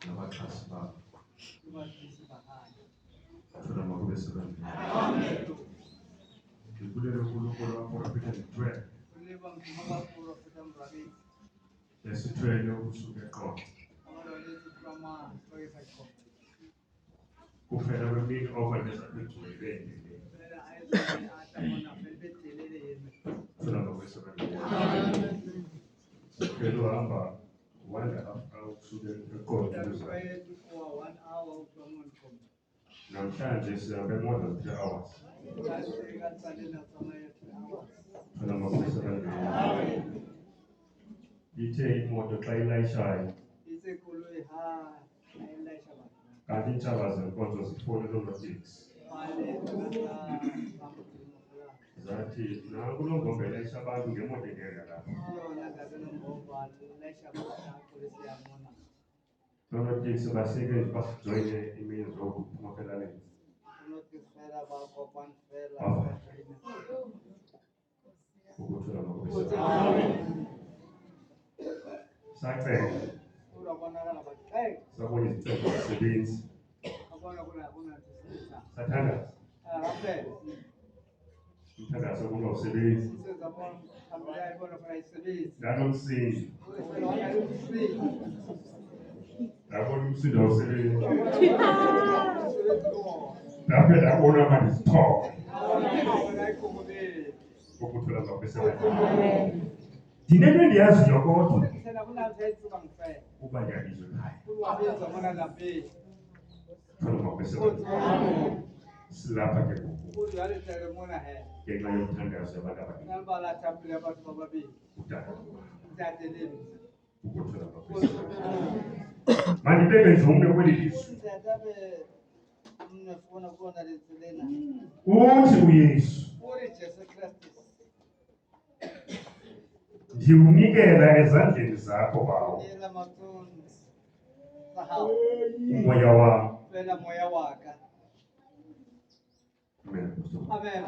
nabaxhasi babo thola makube sebenzile ngibulele uNkulunkulu waprofita ngithwele lesithwele usuke eqolo kufela kwemini overnesakugcwele thola makube sebenzile phela uhamba 1.5 hours usuke eqolo namhlanje sihambe more than 3 hours thola makube sebenzile ithe imoto xa ilayishayo kanti intshaba zenkonzo zifonela unoteksi zathi nakulo Nombombo elayisha abantu ngemoto engeka lapha unoteksi baseke basijoyine imini zokuphuma elaleni ukuthola makube sakupela sabona izicelo zisebenzi sathandaza umthandazo kungasebenzi nanomsindo labona umsindo awusebenzi lapho labona manje isithoko ukuthola makube dinento endiyaziyo kodwa uba ndiyabizwa ekhaya thola makube silapha ke ngoku ngenxa yomthandazo yabantu ababili utata ukuthola makube mandibeke nje umnwe kweli lizwi uthi uYesu ndiwunikela ezandleni zakho bawo umoya wam. Amen.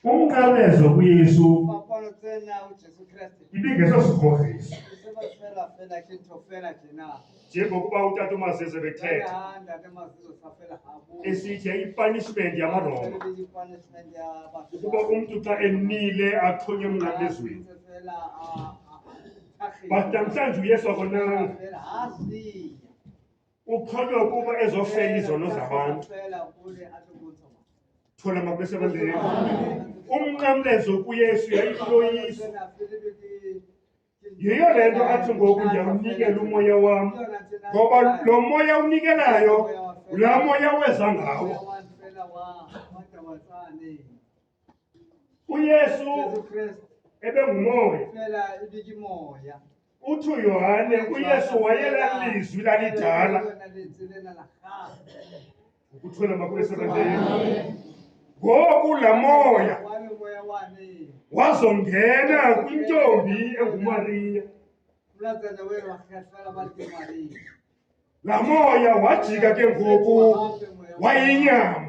Umqalezo kuYesu ibingesosikhohliso njengokuba utata uMazeze bethetha esithi ipunishment yamaroma ukuba umntu xa emile axhonywe emnqamlezweni but namhlanje uYesu akonanga uxhonywe ukuba ezofela izono zabantu thola makube sebenzile umnqamlezo kuYesu yayiloyiso yiyo le nto athi ngoku ndiyawunikela umoya wam ngoba lo moya unikelayo laa moya weza ngawo uYesu ebengumoya uthi uYohane uYesu wayela lizwi lalidala ukuthola makube sebenzile ngoku laa moya wazongena kwintombi enguMariya laa moya wajika ke ngoku wayinyama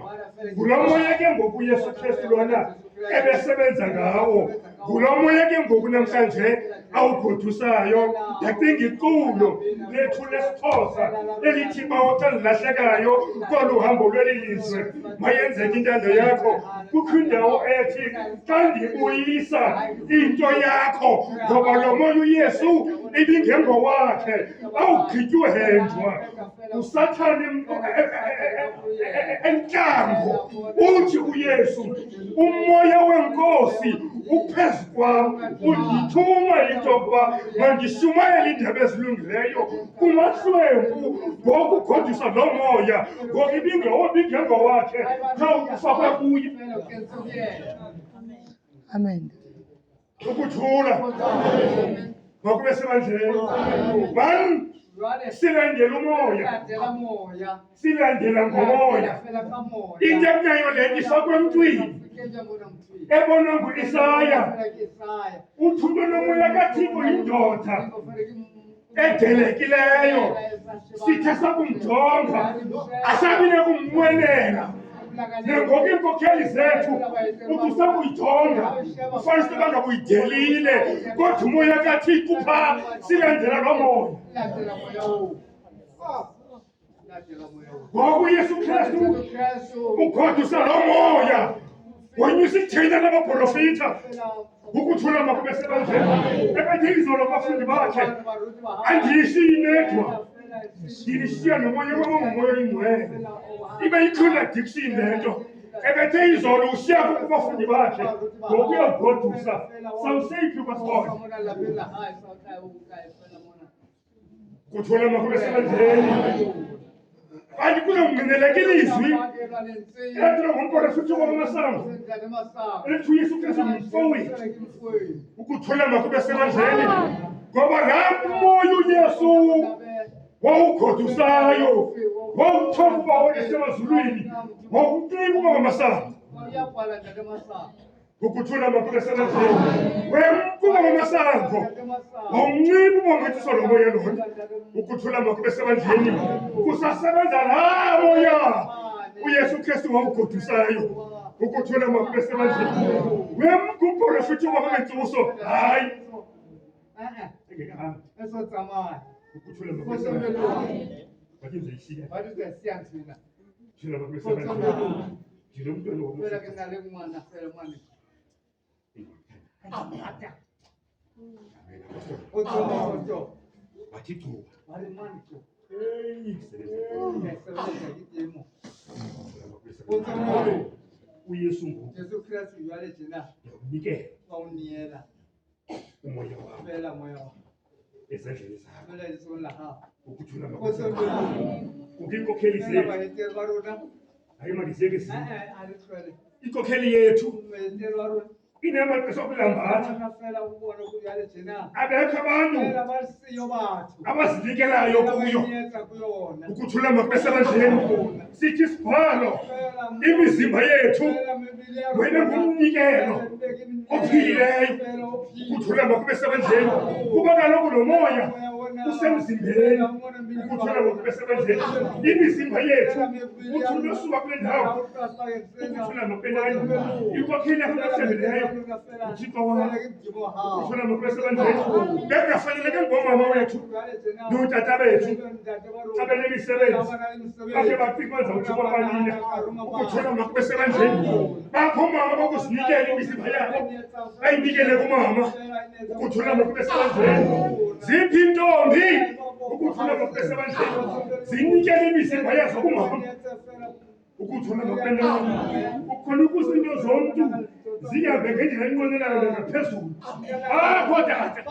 ngulo moya ke ngoku uYesu Kristu lona ebesebenza ngawo ngulo moya ke ngoku namhlanje awugodusayo ndacinga iculo lethu lesiXhosa elithi xa lilahlekayo kolu hambo lweli lizwe mayenzeke intando yakho kukho indawo ethi xa ndibuyisa into yakho ngoba lo moya uYesu ibingengowakhe awugqitywa uhenjwa usathane entlango uthi uYesu umoya wenkosi uphezu kwam undithuma into yokuba mandishumayele iindaba ezilungileyo kumahlwempu ngokugodisa lo moya ngoku ibingengowakhe khawufakwe kuye. Amen. Ukuthula makube sebandleni man silandela umoya silandela ngomoya into ekunayo le nto ifakwe emntwini ebonwa ngu-Isaya uthi umntu onomoya kaThixo yindoda edelekileyo sithe sakumjonga asabine kumnwelela Nangoku iinkokheli zethu uthi usakuyijonga ufanele uba ngabuyidelile kodwa umoya kaThixo phaa silandela loo moya. Ngoku uYesu Kristu ugodusa loo moya wonyusa ithina labaprofita ukuthula makube sebandleni. Ebethe izolo abafundi bakhe andiyishiyi nedwa, ndilishiya nomoya wamongumoya oyingcwele. Ibe yi-contradiction le nto. Ebethe izolo ushiya kubafundi bakhe ngoku uyawugodusa. Sawuseyiphi kwaSibona? Kuthula makube sebandleni. Kanti kuzongqineleka ilizwi ethi ngomprofeti wamasango ethi uYesu Kristu ngumfowethu. Ukuthula makube sebandleni ngoba laa moya uYesu wawugodusayo wawuthoba uba wesemazulwini wawuncika uba ngamasango. Ukuthula makube sebandleni wemkuba ngamasango wawuncika uba ngethisa lo moya lona. Ukuthula makube sebandleni kusasebenza laa moya uYesu Kristu wawugodusayo. Ukuthula makube sebandleni wemkumprofeti wamangentsuso hayi ukuthula makube sebandleni. Bathi ndiyishiya thula makube sebandleni. Ndinomntwana womfana bathi cuba uYesu ngiyawunikela umoya wakho ezandleni zakho. Ukuthula makube sebandleni kukho iinkokheli zethu. Hayi mandiziyeke inkokheli yethu inamaxesha okulambatha. Abekho abantu abazinikelayo kuyo. Ukuthula makube sebandleni sithi isibhalo imizimba yethu wena ngumnikelo ophilileyo. Ukuthula makube sebandleni kuba kaloku lo moya usemzimbeni. Ukuthula makube sebandleni imizimba yethu uthi usuka kule ndawo. Ukuthula makube nani inkokheli yasembileyo uThixo wakho. Ukuthula makube sebandleni bekungafaneleke ngomama wethu nootata bethu xa benemisebenzi bakhe bafike bazawuthuma kwanina. Ukuthula makube sebandleni bakho oomama bokuzinikela imizimba yabo bayinikele kumama. Ukuthula makube sebandleni ziphi intombi. Ukuthula makube sebandleni zinikele imizimba yazo kumama. Ukuthula makube nani ukhona ukuze into zomntu zihambe ngendlela enqwenelayo nangaphezulu. Apho tata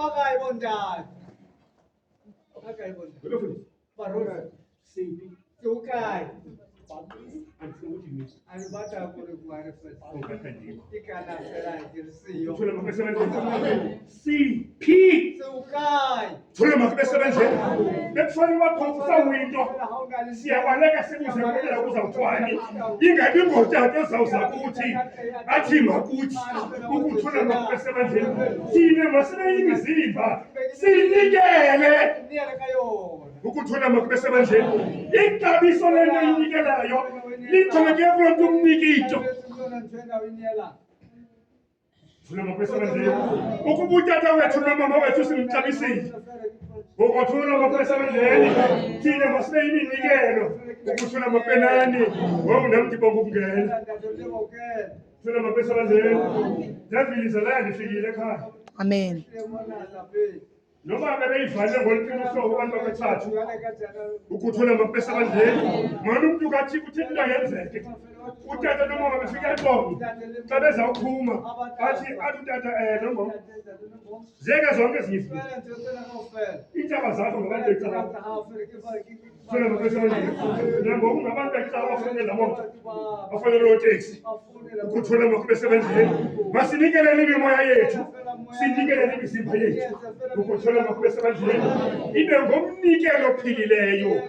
ukuthula makube sebandleni siphi thula makube sebandleni bekufanele ubaqhofisa winto siyabaleka sibuzelela kuzawuthwani ingabi ngotata ezawuza kuthi athi makuthi. Ukuthula makube sebandleni thina masibe yimizimba siyinikele. Ukuthula makube sebandleni ixabiso lento inikelayo lixhomekeke kulo mntu umnikito. Thula makube sebandleni ukuba utata wethu nomama wethu simxabisile. Ukuthula makube sebandleni thina masibe yiminikelo. Ukuthula makube nani wawunamthi bongukungena. Thula makube sebandleni ndiyaviliza la ndifikile ekhaya. Amen. Noma bebeyivale ngoluphi uhlobo abantu abathathu. Ukuthula makube sebandleni mana umntu kaThixo uthi into yenzeke. Utata nomama befika eqolo xa bezawuphuma bathi athi utata Nombombo zeke zonke ezinye izinto iintshaba zakho ngabantu becawa. Thula makube sebandleni nangoku ngabantu becawa bafanele laa moto bafanele loo teksi. Ukuthula makube sebandleni masinikelele imimoya yethu sinikelele imizimba yethu. Ukuthula makube sebandleni ibe ngomnikelo ophilileyo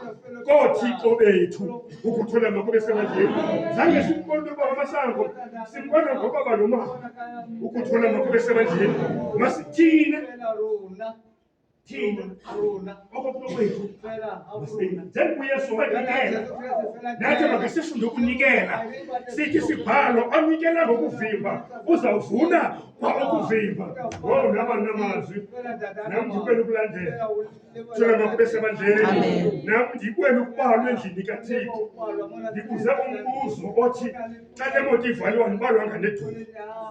kooThixo bethu. Ukuthula makube sebandleni zange simbone uba amasango simbona ngobaba nomama. Ukuthula makube sebandleni masithine thina okokwethu njengoba uyesu wanikela nathi makesifunde ukunikela sithi sibhalo onikela ngokuvimba uzawuvuna kwa ukuvimba namazwi nam ndikwenu ukulandela thula makube sebandleni nam ndikwenu ukubalwa endlini kaThixo ndikuze umbuzo othi xa le moto ivaliwa ndibalwa nganedolo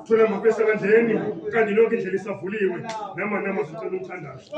thula makube sebandleni kanti lonke indlela isavuliwe namazwi cela umthandazo.